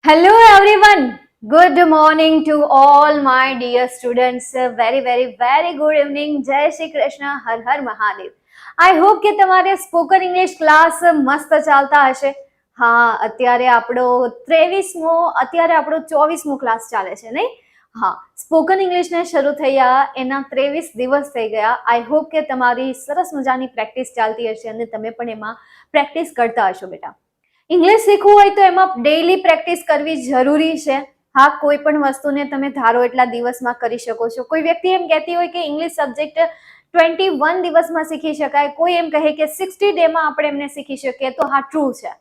Hello everyone. Good morning to all my dear students. Very good evening. Jai Shri Krishna. Har Har Mahadev. I hope કે તમારે spoken English class મસ્ત ચાલતા હશે. હા, અત્યારે આપણો 23મો 24મો ક્લાસ ચાલે છે નહીં? હા, સ્પોકન ઇંગ્લિશને શરૂ થયા એના 23 દિવસ થઈ ગયા. આઈ હોપ કે તમારી સરસ મજાની પ્રેક્ટિસ ચાલતી હશે અને તમે પણ એમાં પ્રેક્ટિસ કરતા હશો બેટા. ઇંગ્લિશ શીખવું હોય તો એમાં ડેઈલી પ્રેક્ટિસ કરવી જરૂરી છે. હા, કોઈ પણ વસ્તુને તમે ધારો એટલા દિવસમાં કરી શકો છો. કોઈ વ્યક્તિ એમ કહેતી હોય કે ઇંગ્લિશ સબ્જેક્ટ 21 દિવસમાં શીખી શકાય, કોઈ એમ કહે કે 60 ડેમાં આપણે એમને શીખી શકીએ, તો હા ટ્રુ છે.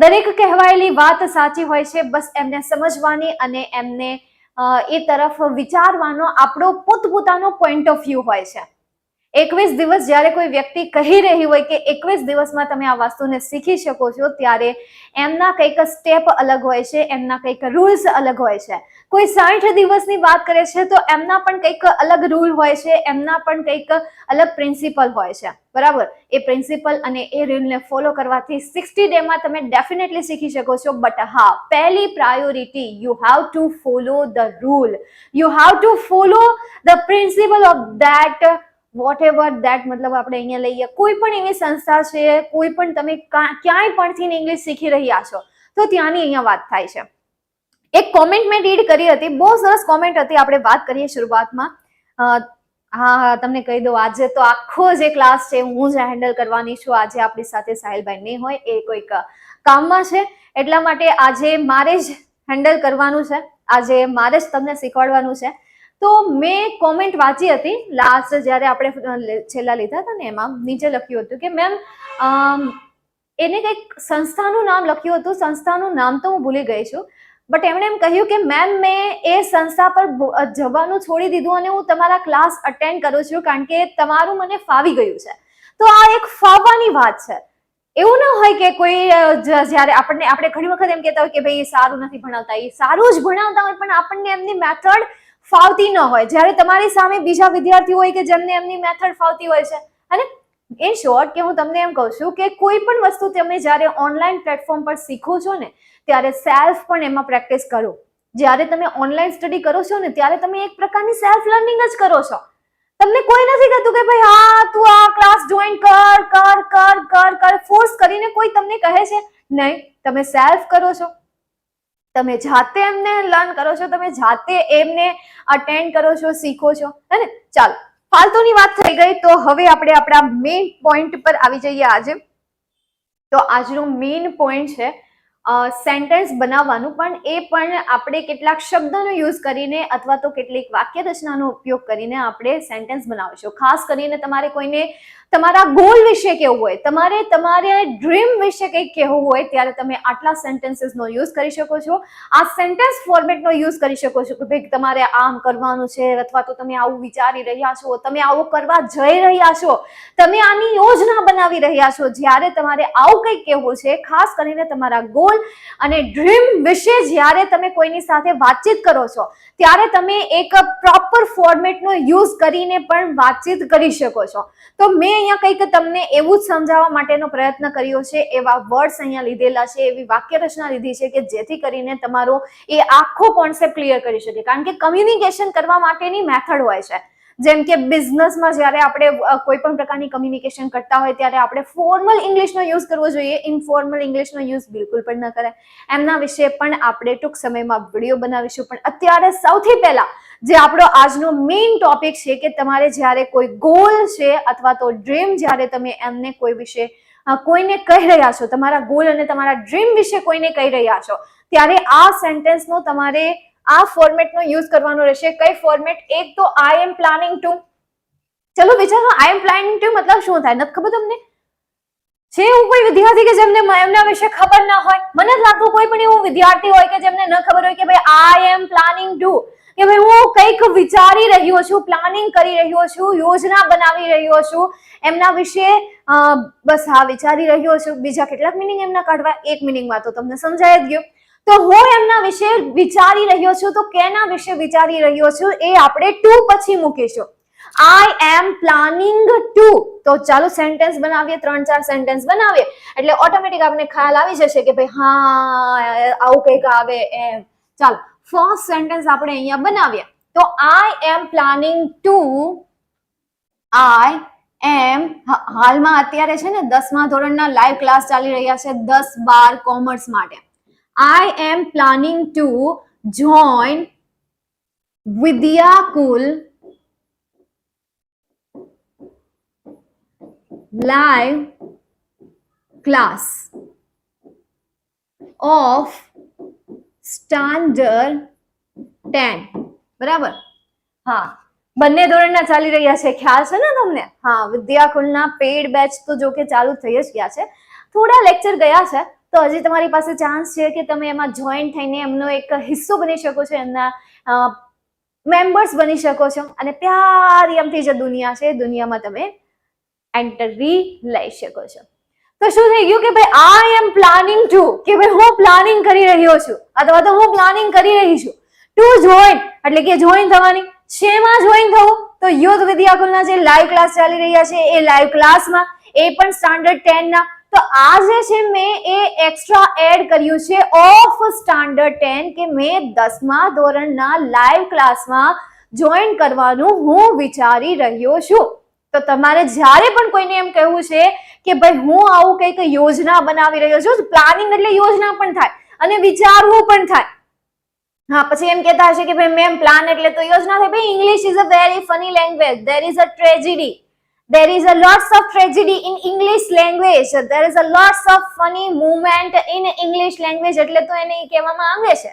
દરેક કહેવાયેલી વાત સાચી હોય છે, બસ એમને સમજવાની અને એમને એ તરફ વિચારવાનો આપણો પોતપોતાનો પોઈન્ટ ઓફ વ્યૂ હોય છે. 21 દિવસ જ્યારે કોઈ વ્યક્તિ કહી રહી હોય કે 21 દિવસમાં તમે આ વસ્તુને શીખી શકો છો, ત્યારે એમના કંઈક સ્ટેપ અલગ હોય છે, એમના કંઈક રૂલ્સ અલગ હોય છે. કોઈ 60 દિવસની વાત કરે છે તો એમના પણ કંઈક અલગ રૂલ હોય છે, એમના પણ કંઈક અલગ પ્રિન્સિપલ હોય છે, બરાબર. એ પ્રિન્સિપલ અને એ રૂલને ફોલો કરવાથી 60 ડેમાં તમે ડેફિનેટલી શીખી શકો છો. બટ હા, પહેલી priority, you have to follow the rule, you have to follow the principal of that whatever that. મતલબ આપણે અહીંયા લઈએ કોઈ પણ એવી સંસ્થા છે, કોઈ પણ તમે ક્યાંય પણથી ઇંગ્લિશ શીખી રહ્યા છો તો ત્યાંની અહીંયા વાત થાય છે. એક કોમેન્ટ મેં રીડ કરી હતી, બહુ સરસ કોમેન્ટ હતી. આપણે વાત કરીએ શરૂઆતમાં. હા, તમને કહી દઉં, આજે તો આખો જે ક્લાસ છે હું જ હેન્ડલ કરવાની છું. આજે આપણી સાથે સાહિલભાઈ નહીં હોય, એ કોઈક કામમાં છે, એટલા માટે આજે મારે જ હેન્ડલ કરવાનું છે. આજે મારે જ તમને શીખવાડવાનું છે. તો મેં કોમેન્ટ વાંચી હતી લાસ્ટ જ્યારે આપણે છેલ્લા લીધા હતા ને, એમાં નીચે લખ્યું હતું કે મેમ એને કંઈક સંસ્થાનું નામ લખ્યું હતું. સંસ્થાનું નામ તો હું ભૂલી ગઈ છું, બટ એમણે એમ કહ્યું કે મેમ મેં એ સંસ્થા પર જવાનું છોડી દીધું અને હું તમારા ક્લાસ અટેન્ડ કરું છું કારણ કે તમારું મને ફાવી ગયું છે. તો આ એક ફાવવાની વાત છે. એવું ન હોય કે કોઈ જ્યારે આપણે ઘણી વખત એમ કહેતા હોય કે ભાઈ સારું નથી ભણાવતા, એ સારું જ ભણાવતા હોય પણ આપણને એમની મેથડ ફાવતી ન હોય. જ્યારે તમારી સામે બીજા વિદ્યાર્થીઓ હોય કે જેમને એમની મેથડ ફાવતી હોય છે. અને ઇન શોર્ટ કે હું તમને એમ કહું છું કે કોઈ પણ વસ્તુ તમે જ્યારે ઓનલાઈન પ્લેટફોર્મ પર શીખો છો ને, ત્યારે સેલ્ફ પણ એમાં પ્રેક્ટિસ કરો. જ્યારે તમે ઓનલાઈન સ્ટડી કરો છો ને, ત્યારે તમે એક પ્રકારની સેલ્ફ લર્નિંગ જ કરો છો. તમને કોઈ નથી કહેતું કે ભાઈ હા તું આ ક્લાસ જોઈન કર કર કર કર કર, ફોર્સ કરીને કોઈ તમને કહે છે નહીં. તમે સેલ્ફ કરો છો, તમે જાતે એમને લર્ન કરો છો, તમે જાતે એમને અટેન્ડ કરો છો, શીખો છો. હે ને? ચાલો, ફાલતુની વાત થઈ ગઈ, તો હવે આપણે આપણા મેઇન પોઈન્ટ પર આવી જઈએ આજે. તો આજનો મેઇન પોઈન્ટ છે સેન્ટેન્સ બનાવવાનું, પણ એ પણ આપણે કેટલાક શબ્દોનો યુઝ કરીને અથવા તો કેટલીક વાક્ય રચનાનો ઉપયોગ કરીને આપણે સેન્ટેન્સ બનાવીશું. ખાસ કરીને તમારે કોઈને તમારા ગોલ વિશે કહેવું હોય, તમારે ડ્રીમ વિશે કંઈક કહેવું હોય, ત્યારે તમે આટલા સેન્ટેન્સીસનો યુઝ કરી શકો છો. આ સેન્ટેન્સ ફોર્મેટનો યુઝ કરી શકો છો કે ભાઈ તમારે આમ કરવાનું છે, અથવા તો તમે આવું વિચારી રહ્યા છો, તમે આવું કરવા જઈ રહ્યા છો, તમે આની યોજના બનાવી રહ્યા છો. જ્યારે તમારે આવું કંઈક કહેવું છે, ખાસ કરીને તમારા ગોલ અને ડ્રીમ વિશે જ્યારે તમે કોઈની સાથે વાતચીત કરો છો, ત્યારે તમે એક પ્રોપર ફોર્મેટનો યુઝ કરીને પણ વાતચીત કરી શકો છો. તો મેં અહીંયા કંઈક તમને એવું જ સમજાવવા માટેનો પ્રયત્ન કર્યો છે. એવા વર્ડ્સ અહીંયા લીધેલા છે, એવી વાક્ય રચના લીધી છે કે જેથી કરીને તમારો એ આખો કોન્સેપ્ટ ક્લિયર કરી શકે. કારણ કે કમ્યુનિકેશન કરવા માટેની મેથડ હોય છે. જેમ કે બિઝનેસમાં જ્યારે આપણે કોઈ પણ પ્રકારની કમ્યુનિકેશન કરતા હોય ત્યારે આપણે ફોર્મલ ઇંગ્લિશનો યુઝ કરવો જોઈએ, ઇનફોર્મલ ઇંગ્લિશનો યુઝ બિલકુલ પણ ન કરાય. એમના વિશે પણ આપણે ટૂંક સમયમાં વિડીયો બનાવીશું. પણ અત્યારે સૌથી પહેલા જે આપણો આજનો મેઇન ટોપિક છે કે તમારે જ્યારે કોઈ ગોલ છે અથવા તો ડ્રીમ, જ્યારે તમે એમને કોઈ વિશે કોઈને કહી રહ્યા છો, તમારા ગોલ અને તમારા ડ્રીમ વિશે કોઈને કહી રહ્યા છો, ત્યારે આ સેન્ટેન્સનો તમારે આ ફોર્મેટનો યુઝ કરવાનો રહેશે. કઈ ફોર્મેટ? એક તો આઈ એમ પ્લાનિંગ ટુ. ચલો વિચારો, આઈ એમ પ્લાનિંગ ટુ મતલબ શું થાય? નથી ખબર તમને? છે એવું કોઈ વિદ્યાર્થી કે જેમને એમના વિશે ખબર ના હોય? મને જ લાગતું કોઈ પણ એવું વિદ્યાર્થી હોય કે જેમને ન ખબર હોય કે ભાઈ આઈ એમ પ્લાનિંગ ટુ, કે ભાઈ હું કંઈક વિચારી રહ્યો છું, પ્લાનિંગ કરી રહ્યો છું, યોજના બનાવી રહ્યો છું, એમના વિશે બસ હા વિચારી રહ્યો છું. બીજા કેટલાક મિનિંગ એમના કાઢવા? એક મિનિંગમાં તો તમને સમજાય જ ગયું. તો હું એમના વિશે વિચારી રહ્યો છું, તો કેના વિશે વિચારી રહ્યો છું એ આપણે ટુ પછી મૂકીશું. I am planning to. તો ચાલો સેન્ટેન્સ બનાવીએ, 3-4 સેન્ટેન્સ બનાવીએ એટલે ઓટોમેટિક આપણને ખ્યાલ આવી જશે કે ભાઈ હા આવું કંઈક આવે એમ. ચાલો ફર્સ્ટ સેન્ટેન્સ આપણે અહીંયા બનાવીએ. તો I am planning to, I am, હાલમાં અત્યારે છે ને 10મા ધોરણના લાઈવ ક્લાસ ચાલી રહ્યા છે 10-12 કોમર્સ માટે. I am planning to join Vidyakul live class of standard 10. બરાબર? હા, બંને ધોરણના ચાલી રહ્યા છે, ખ્યાલ છે ને તમને? હા, વિદ્યાકુલના પેડ બેચ તો જો કે ચાલુ થઈ જ ગયા છે, થોડા લેક્ચર ગયા છે, તો હજી તમારી પાસે ચાન્સ છે કે તમે એમાં જોઈન થઈને એમનો એક હિસ્સો બની શકો છો, એમના મેમ્બર્સ બની શકો છો અને પ્યારી અમથી જે દુનિયા છે એ દુનિયામાં તમે એન્ટ્રી લઈ શકો છો. તો શું થઈ ગયું કે ભાઈ આઈ એમ પ્લાનિંગ ટુ, કે ભાઈ હું પ્લાનિંગ કરી રહ્યો છું અથવા તો હું પ્લાનિંગ કરી રહી છું ટુ જોઈન, એટલે કે જોઈન થવાની. શેમાં જોઈન થવું? તો યુથ વિદ્યાકુલના જે લાઈવ ક્લાસ ચાલી રહ્યા છે એ લાઈવ ક્લાસમાં, એ પણ સ્ટાન્ડર્ડ 10 ના. તો આ જે છે મેં એ એક્સ્ટ્રા એડ કર્યું છે ઓફ સ્ટાન્ડર્ડ 10 કે મેં 10મા ધોરણના લાઈવ ક્લાસમાં જોઈન કરવાનું હું વિચારી રહ્યો છું. તો તમારે જ્યારે પણ કોઈને એમ કહેવું છે કે ભાઈ હું આવું કંઈક યોજના બનાવી રહ્યો છું, પ્લાનિંગ એટલે યોજના પણ થાય અને વિચારવું પણ થાય. હા, પછી એમ કહેતા હશે કે ભાઈ મેમ પ્લાન એટલે તો યોજના થાય. ભાઈ English is a very funny language. There is a tragedy. There is a lots of tragedy in English language. There is a lots of funny movement in English language. એટલે તો એને કહેવામાં આવે છે.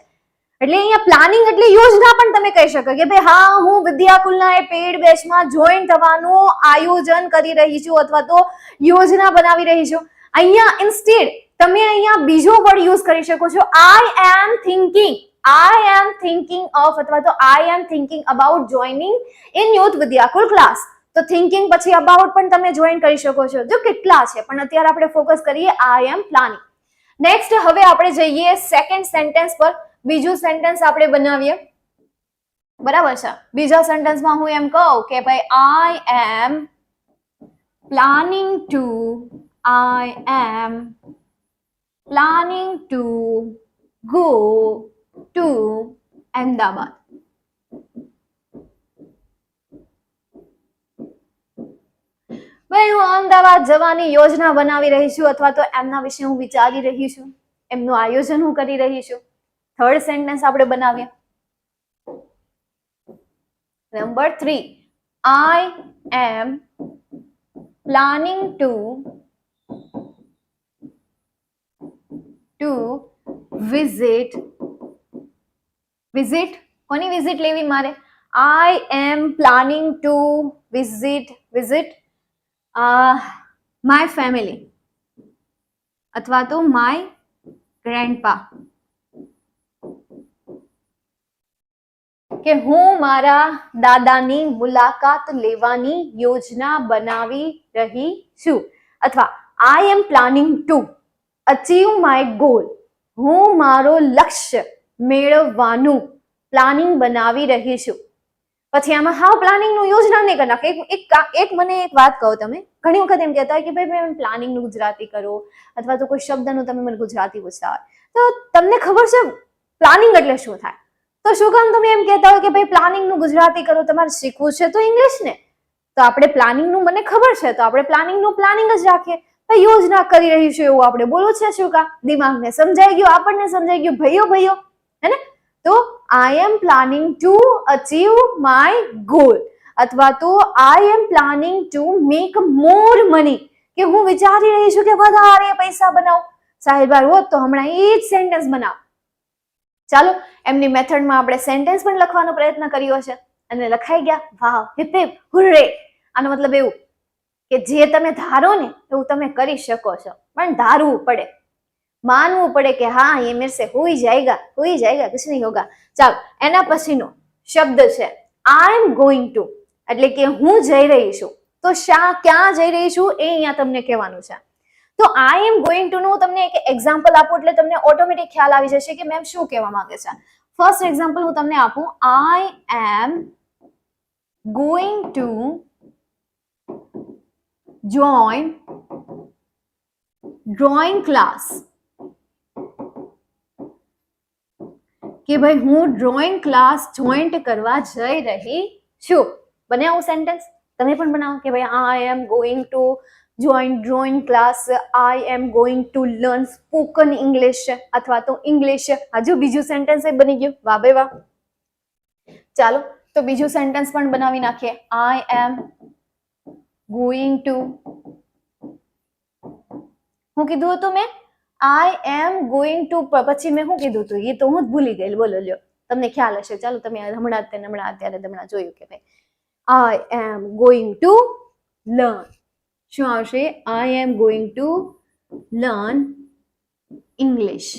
એટલે અહીંયા પ્લાનિંગ એટલે યોજના પણ તમે કહી શકો કે ભાઈ હા હું વિદ્યાકુલના એ પેડ બેચમાં જોઈન થવાનું આયોજન કરી રહી છું અથવા તો યોજના બનાવી રહી છું. અહીંયા ઇન્સ્ટેડ તમે અહીંયા બીજો વર્ડ યુઝ કરી શકો છો, I am thinking. I am thinking of અથવા તો I am thinking about joining in youth Vidyakul class. તો થિંકિંગ પછી અબાઉટ પણ તમે જોઈન કરી શકો છો. જો કેટલા છે, પણ અત્યારે આપણે ફોકસ કરીએ I am planning. નેક્સ્ટ હવે આપણે જઈએ સેકન્ડ સેન્ટેન્સ પર. બીજું સેન્ટેન્સ આપણે બનાવીએ, બરાબર છે? બીજા સેન્ટેન્સમાં હું એમ કહું કે ભાઈ I am planning to go to Ahmedabad. ભાઈ હું અમદાવાદ જવાની યોજના બનાવી રહી છું અથવા તો એમના વિશે હું વિચારી રહી છું, એમનું આયોજન હું કરી રહી છું. થર્ડ સેન્ટેન્સ આપણે બનાવીએ. Number 3, I am planning to visit કોની વિઝિટ લેવી મારે? I am planning to visit my family અથવા તો my grandpa. કે હું મારા દાદાની મુલાકાત લેવાની યોજના બનાવી રહી છું અથવા I am planning to achieve my goal. હું મારો લક્ષ્ય મેળવવાનું પ્લાનિંગ બનાવી રહી છું. પછી આમાં હાવ પ્લાનિંગનું યોજના નહીં કરી નાખે. એક મને એક વાત કહો, તમે ઘણી વખત એમ કહેતા હોય કે ભાઈ મેં પ્લાનિંગનું ગુજરાતી કરો અથવા તો કોઈ શબ્દનું તમે મને ગુજરાતી પૂછતા હોય તો તમને ખબર છે પ્લાનિંગ એટલે શું થાય, તો શું કામ તમે એમ કહેતા હોય કે ભાઈ પ્લાનિંગનું ગુજરાતી કરો, તમારે શીખવું છે તો ઇંગ્લિશ ને? તો આપણે પ્લાનિંગનું મને ખબર છે તો આપણે પ્લાનિંગનું પ્લાનિંગ જ રાખીએ. ભાઈ યોજના કરી રહી છું એવું આપણે બોલવું છે. શું કામ? દિમાગને સમજાઈ ગયું, આપણને સમજાઈ ગયું, ભાઈઓ હે ને? તો I am planning to achieve my goal અથવા તો I am planning to make more money, કે હું વિચારી રહી છું કે વધારે પૈસા બનાવું. સાહેબાર હોત તો હમણાં એ જ સેન્ટેન્સ બનાવ. ચાલો એમની મેથડમાં આપણે સેન્ટેન્સ પણ લખવાનો પ્રયત્ન કર્યો છે અને લખાઈ ગયા. વાહ, હિપ હિપ હુર્રે. આનો મતલબ એવું કે જે તમે ધારો ને એવું તમે કરી શકો છો, પણ ધારવું પડે, માનવું પડે કે હા ये मेरे से हो ही जाएगा कुछ नहीं होगा. ચાલો એના પછીનો શબ્દ છે I am going to, એટલે કે હું જઈ રહી છું. તો ક્યાં જઈ રહી છું એ અહીંયા તમને કહેવાનું છે. તો I am going to નું તમને એક એક્ઝામ્પલ આપું એટલે તમને ઓટોમેટિક ખ્યાલ આવી જશે કે મેમ શું કહેવા માંગે છે. ફર્સ્ટ એક્ઝામ્પલ હું તમને આપું. I am going to join drawing class. કે ભાઈ હું ડ્રોઈંગ ક્લાસ જોઈન્ટ કરવા જઈ રહી છું. બને આવું સેન્ટેન્સ? તમે પણ બનાવો કે ભાઈ I am going to join drawing class, I am going to learn spoken English, અથવા તો ઇંગ્લિશ. હજુ બીજું સેન્ટેન્સ એ બની ગયું. વાહ બે વાહ. ચાલો તો બીજું સેન્ટેન્સ પણ બનાવી નાખીએ. આઈ એમ ગોઈંગ ટુ, હું કીધું હતું મેં આઈ એમ ગોઈંગ ટુ, પછી મેં શું કીધું હતું એ તો હું જ ભૂલી ગઈ. બોલો લ્યો, તમને ખ્યાલ હશે. ચાલો તમે હમણાં જોયું કે ભાઈ I am going to learn. શું આવશે? I am going to learn English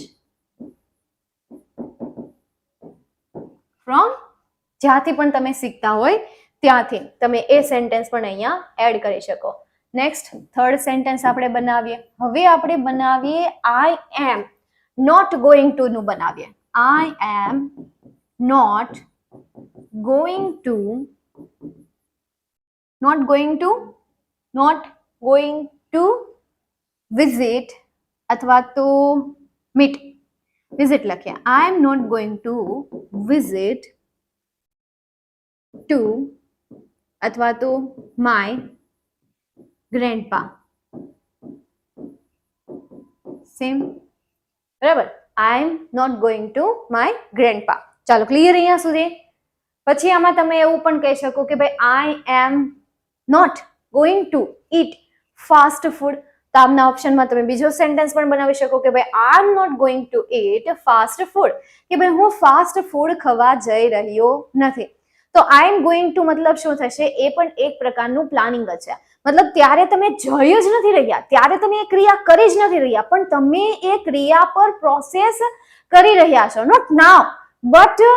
from, જ્યાંથી પણ તમે શીખતા હોય ત્યાંથી તમે એ સેન્ટેન્સ પણ અહીંયા એડ કરી શકો. નેક્સ્ટ થર્ડ સેન્ટેન્સ આપણે બનાવીએ. હવે આપણે બનાવીએ I am not going to નું બનાવીએ. I am not going to visit, અથવા તો મીટ. વિઝિટ લખીએ. I am not going to visit to, અથવા તો માય grandpa. Same. બરાબર. I am not going to my grandpa. ચાલો ક્લિયર અહીંયા સુધી. પછી આમાં તમે એવું પણ કહી શકો કે ભાઈ I am not going to eat fast food. તો આમના ઓપ્શનમાં તમે બીજો સેન્ટેન્સ પણ બનાવી શકો કે ભાઈ I am not going to eat fast food. કે ભાઈ હું ફાસ્ટ ફૂડ ખાવા જઈ રહ્યો નથી. તો I am going to મતલબ શું થશે? એ પણ એક પ્રકારનું પ્લાનિંગ જ છે. મતલબ ત્યારે તમે જઈ જ નથી રહ્યા, ત્યારે તમે એ ક્રિયા કરી જ નથી રહ્યા, પણ તમે એ ક્રિયા પર પ્રોસેસ કરી રહ્યા છો. નોટ નાવ બટ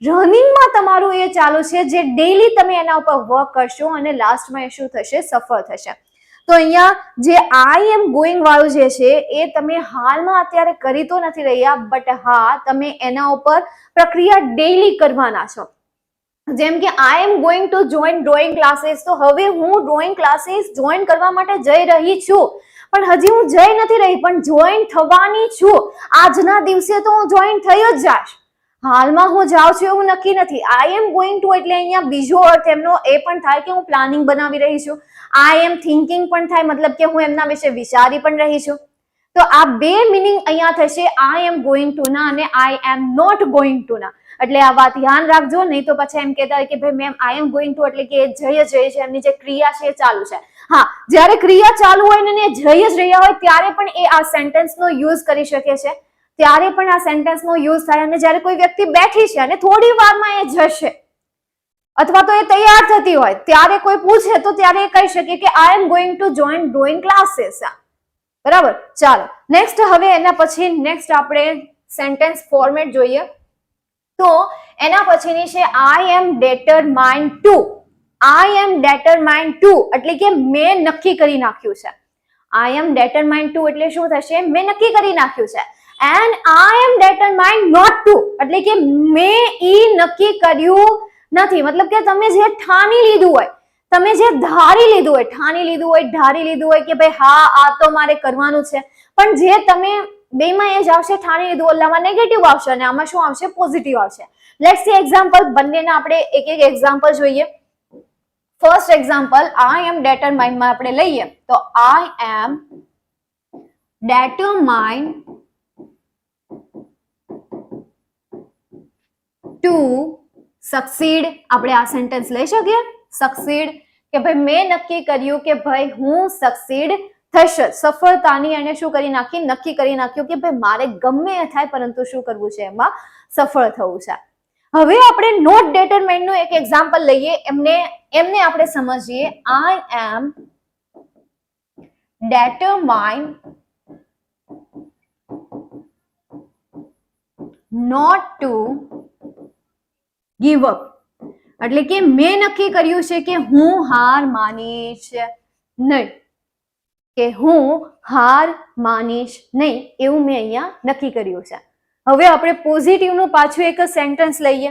રનિંગમાં તમારું એ ચાલુ છે, જે ડેઈલી તમે એના ઉપર વર્ક કરશો અને લાસ્ટમાં એ શું થશે? સફળ થશે. તો અહીંયા જે આઈ એમ ગોઈંગ વાળું જે છે એ તમે હાલમાં અત્યારે કરી તો નથી રહ્યા, બટ હા તમે એના ઉપર પ્રક્રિયા ડેઈલી કરવાના છો. જેમ કે આઈ am going to join drawing classes, તો હવે હું ડ્રોઈંગ ક્લાસીસ જોઈન કરવા માટે જઈ રહી છું, પણ હજી હું જઈ નથી રહી, પણ જોઈન થવાની છું. આજના દિવસે તો હું જોઈન થઈ જ જાશ. હાલમાં હું જાઉં છું એવું નક્કી નથી. આઈ એમ ગોઈંગ ટુ એટલે અહીંયા બીજો અર્થ એમનો એ પણ થાય કે હું પ્લાનિંગ બનાવી રહી છું. આઈ એમ થિંકિંગ પણ થાય, મતલબ કે હું એમના વિશે વિચારી પણ રહી છું. તો આ બે મિનિંગ અહીંયા થશે આઈ એમ ગોઈંગ ટુ ના અને આઈ એમ નોટ ગોઈંગ ટુ ના. એટલે આ વાત ધ્યાન રાખજો, નહીં તો પછી એમ કહેતા હોય કે ભાઈ ma'am I am going to એટલે કે જઈ જ રહી છે, એમની જે ક્રિયા છે એ ચાલુ છે. હા, જ્યારે ક્રિયા ચાલુ હોય ને જઈ જ રહ્યા હોય ત્યારે પણ એ આ સેન્ટેન્સનો યુઝ કરી શકે છે. ત્યારે પણ આ સેન્ટેન્સનો યુઝ થાય. અને જ્યારે કોઈ વ્યક્તિ બેઠી છે અને થોડી વારમાં એ જશે, અથવા તો એ તૈયાર થતી હોય, ત્યારે કોઈ પૂછે તો ત્યારે એ કહી શકે કે આઈ am going to join drawing ક્લાસીસ. બરાબર. ચાલો નેક્સ્ટ, હવે એના પછી નેક્સ્ટ આપણે સેન્ટેન્સ ફોર્મેટ જોઈએ. તો એના પછીની છે આઈ am ડેટરમાઇન્ડ two. I am ડેટરમાઇન્ડ two એટલે કે મેં નક્કી કરી નાખ્યું છે. આઈ એમ ડેટરમાઇન્ડ ટુ એટલે શું થશે? મેં નક્કી કરી નાખ્યું છે. And I am determined not to એટલે કે મેં ઈ નક્કી કર્યું નથી. મતલબ કે તમે જે ઠાની લીધું હોય, તમે જે ધારી લીધું હોય, ઠાની લીધું હોય, ધારી લીધું હોય કે ભાઈ હા આ તો મારે કરવાનું છે, પણ જે તમે બેમાં એ જ આવશે, ઠાની લીધું ઓલામાં નેગેટિવ આવશે અને આમાં શું આવશે? પોઝિટિવ આવશે. Let's see example. બંનેના આપણે એક એક એક્ઝામ્પલ જોઈએ. ફર્સ્ટ એક્ઝામ્પલ આઈ એમ ડેટરમાઇન્ડમાં આપણે લઈએ તો આઈ એમ ડેટરમાઇન્ડ ટુ સક્સીડ. આપણે આ સેન્ટેન્સ લઈ શકીએ. સક્સીડ કે ભાઈ મેં નક્કી કર્યું કે ભાઈ હું સક્સીડ થશે, સફળતાની એને શું કરી નાખી? નક્કી કરી નાખ્યું કે ભાઈ મારે ગમે એ થાય પરંતુ શું કરવું છે? એમાં સફળ થવું છે. હવે આપણે નોટ ડેટરમાઇન્ડ નું એક એક્ઝામ્પલ લઈએ. એમને આપણે સમજીએ. આઈ am determined not to give up એટલે કે મેં નક્કી કર્યું છે કે હું હાર માનીશ નહીં, કે હું હાર માનીશ નહીં, એવું મેં અહીંયા નક્કી કર્યું છે. હવે આપણે પોઝિટિવ નું પાછું એક સેન્ટેન્સ લઈએ.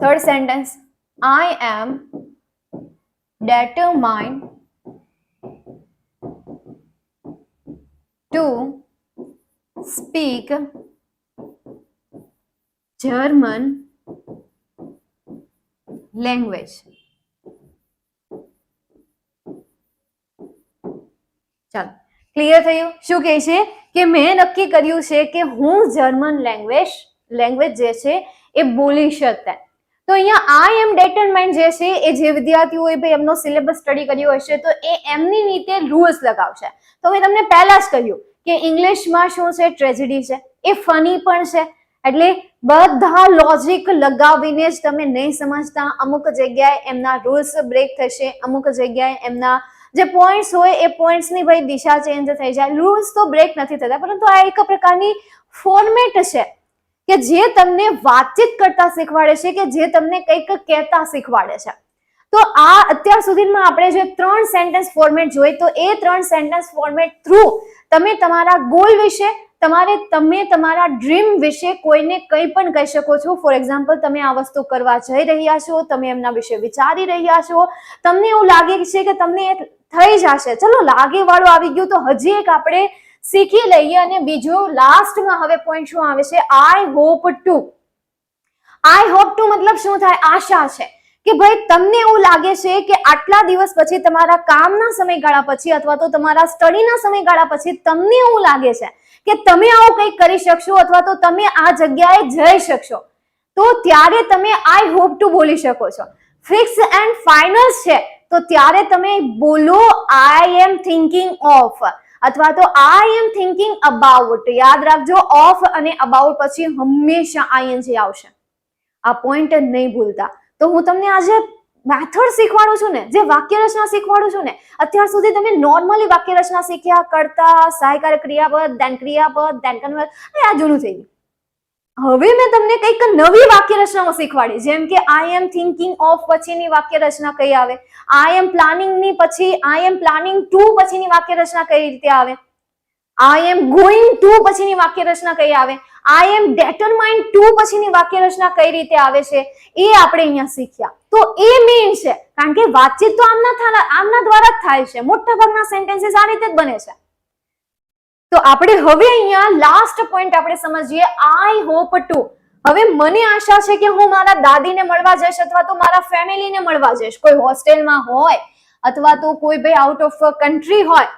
Third sentence, I am determined to speak German language. ચાલો, ક્લિયર થયું? શું કહે છે કે મેં નક્કી કર્યું છે કે હું જર્મન લેંગ્વેજ જે છે એ બોલી શકતા. તો અહીંયા આઈ એમ ડેટરમાઇન્ડ જે છે એ જે વિદ્યાર્થીઓએ ભાઈ એમનો સિલેબસ સ્ટડી કર્યો હશે તો એ એમની રીતે રૂલ્સ લગાવશે. તો મેં તમને પહેલા જ કહ્યું કે ઇંગ્લિશમાં શું છે, ટ્રેજેડી છે, એ ફની પણ છે. એટલે બધા લોજિક લગાવીને જ તમે નહીં સમજતા, અમુક જગ્યાએ એમના રૂલ્સ બ્રેક થશે, અમુક જગ્યાએ એમના જે પોઈન્ટ્સ હોય એ પોઈન્ટ્સની ભાઈ દિશા ચેન્જ થઈ જાય. રૂલ્સ તો બ્રેક નથી થતા, પરંતુ આ એક પ્રકારની ફોર્મેટ છે કે જે તમને વાતચીત કરતા શીખવાડે છે, કે જે તમને કંઈક કહેતા શીખવાડે છે. તો આ અત્યાર સુધીમાં આપણે જે 3 સેન્ટેન્સ ફોર્મેટ જોઈ, તો એ 3 સેન્ટેન્સ ફોર્મેટ થ્રુ તમે તમારા ગોલ વિશે, તમે તમારા ડ્રીમ વિશે કોઈને કંઈ પણ કહી શકો છો. ફોર એક્ઝામ્પલ, તમે આ વસ્તુ કરવા જઈ રહ્યા છો, તમે એમના વિશે વિચારી રહ્યા છો, તમને એવું લાગે છે કે તમને થઈ જશે, ચલો લાગે વાળું આવી ગયું, તો હજી એક આપણે શીખી લઈએ. અને બીજું લાસ્ટમાં હવે પોઈન્ટ શું આવે છે, I hope to. I hope to મતલબ શું થાય? આશા છે કે ભાઈ તમને એવું લાગે છે કે આટલા દિવસ પછી, તમારા કામના સમયગાળા પછી અથવા તો તમારા સ્ટડીના સમયગાળા પછી તમને એવું લાગે છે કે તમે આવું કંઈક કરી શકશો અથવા તો તમે આ જગ્યાએ જઈ શકશો. તો ત્યારે તમે આઈ હોપ ટુ બોલી શકો છો. ફિક્સ એન્ડ ફાઇનલ છે તો ત્યારે તમે બોલો આઈ એમ થિંકિંગ ઓફ અથવા તો આઈ એમ થિંકિંગ અબાઉટ. યાદ રાખજો, ઓફ અને અબાઉટ પછી હંમેશા આઈએનજી આવશે. આ પોઈન્ટ નહીં ભૂલતા. તો હું તમને આજે મેથડ શીખવાડું છું ને, જે વાક્ય રચના શીખવાડું છું ને, અત્યાર સુધી તમે નોર્મલી વાક્ય રચના શીખ્યા, કરતા, સહાયકારક ક્રિયાપદ, ધેન ક્રિયાપદ, ધેન કન્વર્ટ, આ જૂનું થઈ ગયું. હવે મેં તમને કંઈક નવી વાક્ય રચનાઓ શીખવાડી, જેમ કે આઈ એમ થિંકિંગ ઓફ પછીની વાક્ય રચના કઈ આવે, આઈ એમ પ્લાનિંગ ની પછી આઈ એમ પ્લાનિંગ ટુ પછીની વાક્ય રચના કઈ રીતે આવે, આઈ એમ ગોઈંગ ટુ પછીની વાક્ય રચના કઈ આવે, આઈ એમ ડેટરમાઇન્ડ ટુ પછીની વાક્ય રચના કઈ રીતે આવે છે, એ આપણે અહીંયા શીખ્યા. તો એ મેઇન છે, કારણ કે વાતચીત તો આમના દ્વારા જ થાય છે. મોટા ભાગના સેન્ટેન્સીસ આ રીતે જ બને છે. તો આપણે હવે અહીંયા લાસ્ટ પોઈન્ટ આપણે સમજીએ, આઈ હોપ ટુ. હવે મને આશા છે કે હું મારા દાદીને મળવા જઈશ અથવા તો મારા ફેમિલીને મળવા જઈશ. કોઈ હોસ્ટેલમાં હોય અથવા તો કોઈ ભાઈ આઉટ ઓફ કન્ટ્રી હોય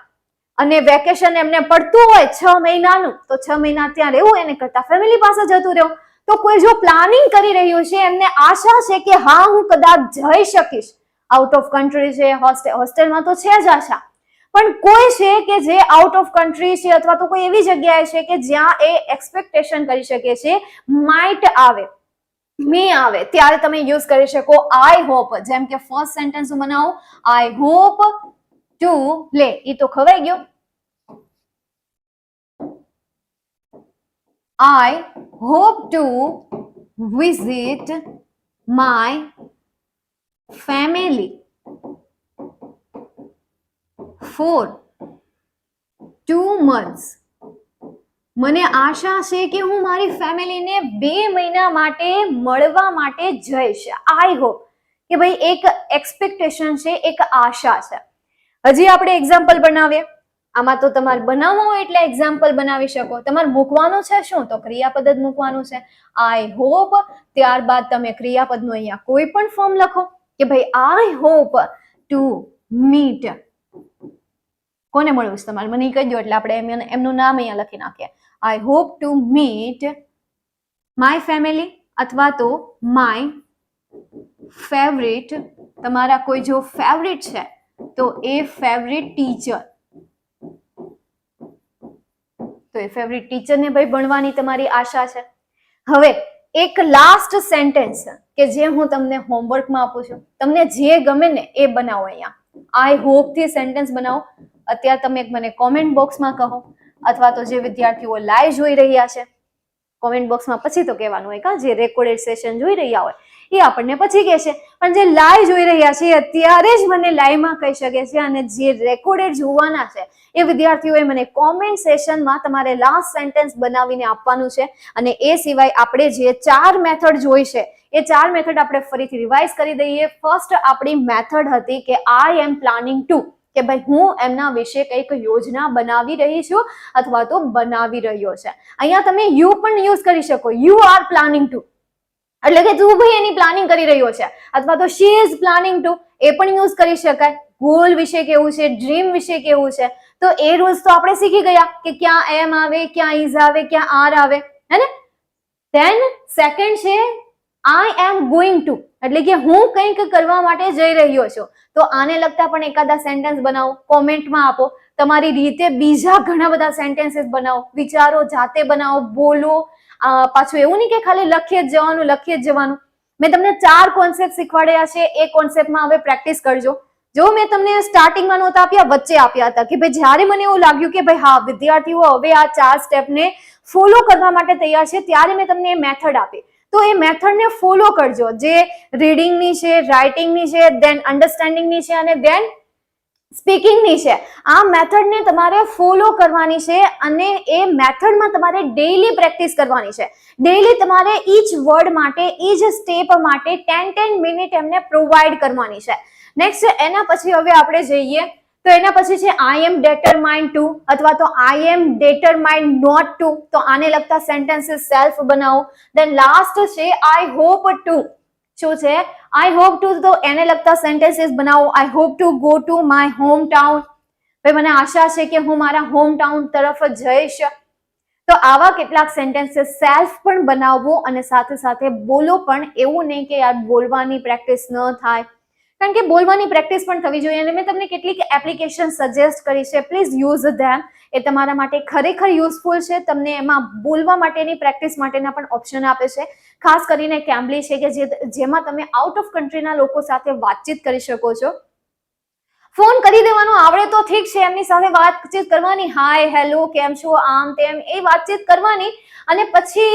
અને વેકેશન એમને પડતું હોય 6 મહિનાનું, તો 6 મહિના ત્યાં રહેવું એને કરતા ફેમિલી પાસે જતું રહેવું. તો કોઈ જો પ્લાનિંગ કરી રહ્યું છે, એમને આશા છે કે હા હું કદાચ જઈ શકીશ, આઉટ ઓફ કન્ટ્રી છે, હોસ્ટેલમાં તો છે જ આશા, પણ કોઈ છે કે જે આઉટ ઓફ કન્ટ્રી છે અથવા તો કોઈ એવી જગ્યાએ છે કે જ્યાં એ એક્સપેક્ટેશન કરી શકે છે માઇટ આવે, મે આવે, ત્યારે તમે યુઝ કરી શકો આઈ હોપ. જેમ કે ફર્સ્ટ સેન્ટેન્સ હું બનાવું, આઈ હોપ ટુ, લે એ તો ખવાઈ ગયો, I hope to visit my family for 2 months. મને આશા છે કે હું મારી ફેમિલીને 2 મહિના માટે મળવા માટે જઈશ. આઈ હોપ કે ભાઈ એક એક્સપેક્ટેશન છે, એક આશા છે. હજી આપણે એક્ઝામ્પલ બનાવીએ. આમાં તો તમારે બનાવવું હોય એટલે એક્ઝામ્પલ બનાવી શકો. તમારે મૂકવાનું છે શું, તો ક્રિયાપદ જ મૂકવાનું છે, આઈ હોપ. ત્યારબાદ તમે ક્રિયાપદનું અહીંયા કોઈ પણ ફોર્મ લખો કે ભાઈ આઈ હોપ ટુ મીટ. કોને મળવું છે તમારે, મને કહી દો એટલે આપણે એમનું નામ અહીંયા લખી નાખીએ. આઈ hope to meet my family અથવા તો માય ફેવરિટ. તમારા કોઈ જો ફેવરિટ છે તો એ ફેવરિટ ટીચર, તો એ ફેવરિટ ટીચરને ભાઈ ભણવાની તમારી આશા છે. હવે એક લાસ્ટ સેન્ટેન્સ કે જે હું તમને હોમવર્કમાં આપું છું, તમને જે ગમે ને એ બનાવો. અહીંયા આઈ હોપ થી સેન્ટેન્સ બનાવો. અત્યારે તમે મને કોમેન્ટ બોક્સમાં કહો, અથવા તો જે વિદ્યાર્થીઓ લાઈવ જોઈ રહ્યા છે કોમેન્ટ બોક્સમાં પછી તો કહેવાનું હોય, કા જે રેકોર્ડેડ સેશન જોઈ રહ્યા હોય એ આપણને પછી કહેશે, પણ જે લાઈવ જોઈ રહ્યા છે અત્યારે જ મને લાઈવમાં કહી શકે છે, અને જે રેકોર્ડેડ જોવાના છે એ વિદ્યાર્થીઓએ મને કોમેન્ટ સેશનમાં તમારે લાસ્ટ સેન્ટેન્સ બનાવીને આપવાનું છે. અને એ સિવાય આપણે જે 4 મેથડ જોઈ છે એ 4 મેથડ આપણે ફરીથી રિવાઇઝ કરી દઈએ. ફર્સ્ટ આપણી મેથડ હતી કે આઈ એમ પ્લાનિંગ ટુ, કે ભાઈ હું એમના વિશે કંઈક યોજના બનાવી રહી છું અથવા તો બનાવી રહ્યો છે. અહીંયા તમે યુ પણ યુઝ કરી શકો, યુ આર પ્લાનિંગ ટુ, એટલે કે તું ભાઈ એની પ્લાનિંગ કરી રહ્યો છે, અથવા તો શી ઇઝ પ્લાનિંગ ટુ, એ પણ યુઝ કરી શકાય. ગોલ વિશે કેવું છે, ડ્રીમ વિશે કેવું છે, તો એ રૂલ્સ તો આપણે શીખી ગયા કે ક્યાં એમ આવે, ક્યાં ઇઝ આવે, ક્યાં આર આવે, હે ને. ધેન સેકન્ડ છે આઈ એમ ગોઈંગ ટુ, એટલે કે હું કંઈક કરવા માટે જઈ રહ્યો છું. તો આને લગતા પણ એકાદા સેન્ટેન્સ બનાવો, કોમેન્ટમાં આપો. તમારી રીતે બીજા ઘણા બધા સેન્ટેન્સીસ બનાવો, વિચારો, જાતે બનાવો, બોલો. પાછું એવું નહીં કે ખાલી લખી જ જવાનું. મેં તમને 4 કોન્સેપ્ટ શીખવાડ્યા છે, એ કોન્સેપ્ટમાં હવે પ્રેક્ટિસ કરજો. જો મેં તમને સ્ટાર્ટિંગમાં નહોતા આપ્યા, વચ્ચે આપ્યા હતા કે ભાઈ જ્યારે મને એવું લાગ્યું કે ભાઈ હા વિદ્યાર્થીઓ હવે આ 4 સ્ટેપને ફોલો કરવા માટે તૈયાર છે, ત્યારે મેં તમને એ મેથડ આપી. તો એ મેથડને ફોલો કરજો, જે રીડિંગની છે, રાઇટિંગની છે, દેન અન્ડરસ્ટેન્ડિંગની છે અને દેન સ્પીકિંગની છે. આ મેથડને તમારે ફોલો કરવાની છે અને એ મેથડમાં તમારે ડેઈલી પ્રેક્ટિસ કરવાની છે. ડેઈલી તમારે ઈચ વર્ડ માટે, ઈચ સ્ટેપ માટે 10 મિનિટ એમને પ્રોવાઈડ કરવાની છે. નેક્સ્ટ એના પછી હવે આપણે જઈએ તો એના પછી છે આઈ એમ ડેટરમાઇન્ડ ટુ, અથવા તો આઈ એમ ડેટરમાઇન્ડ નોટ ટુ. તો આને લગતા સેન્ટેન્સીસ સેલ્ફ બનાવો. દેન લાસ્ટ છે આઈ હોપ ટુ. શું છે? આઈ હોપ ટુ, તો એને લગતા સેન્ટેન્સીસ બનાવો. આઈ hope to go to my home town. ભાઈ મને આશા છે કે હું મારા હોમ ટાઉન તરફ જઈશ. તો આવા કેટલાક સેન્ટેન્સીસ સેલ્ફ પણ બનાવવો અને સાથે સાથે બોલો પણ. એવું નહીં કે યાર બોલવાની પ્રેક્ટિસ ન થાય, કારણ કે બોલવાની પ્રેક્ટિસ પણ થવી જોઈએ. અને મેં તમને કેટલીક એપ્લિકેશન સજેસ્ટ કરી છે, પ્લીઝ યુઝ ધેમ. એ તમારા માટે ખરેખર યુઝફુલ છે. તમને એમાં બોલવા માટેની પ્રેક્ટિસ માટેના પણ ઓપ્શન આપે છે. ખાસ કરીને કેમ્બલી છે કે જેમાં તમે આઉટ ઓફ કન્ટ્રીના લોકો સાથે વાતચીત કરી શકો છો. ફોન કરી દેવાનો આવડે તો ઠીક છે, એમની સાથે વાતચીત કરવાની, હાય હેલો કેમ છો, આમ તેમ, એ વાતચીત કરવાની. અને પછી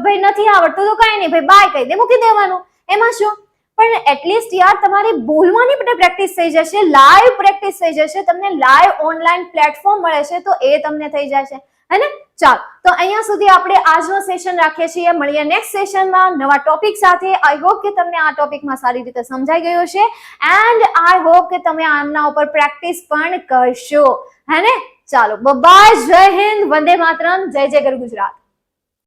ભાઈ નથી આવડતું તો કઈ નહીં, ભાઈ બાય કહી દે, મૂકી દેવાનું, એમાં શું. પણ એટલીસ્ટ યાર તમારી બોલવાની પણ પ્રેક્ટિસ થઈ જશે, લાઈવ પ્રેક્ટિસ થઈ જશે. તમને લાઈવ ઓનલાઈન પ્લેટફોર્મ મળે છે તો એ તમને થઈ જશે, હે ને. ચાલો, તો અહીંયા સુધી આપણે આજનો સેશન રાખીએ છીએ. મળીએ નેક્સ્ટ સેશનમાં નવા ટોપિક સાથે. આઈ હોપ કે તમને આ ટોપિકમાં સારી રીતે સમજાઈ ગયો છે એન્ડ આઈ હોપ કે તમે આમના ઉપર પ્રેક્ટિસ પણ કરશો, હે ને. ચાલો, બાય, જય હિન્દ, વંદે માતરમ, જય જય ગર ગુજરાત.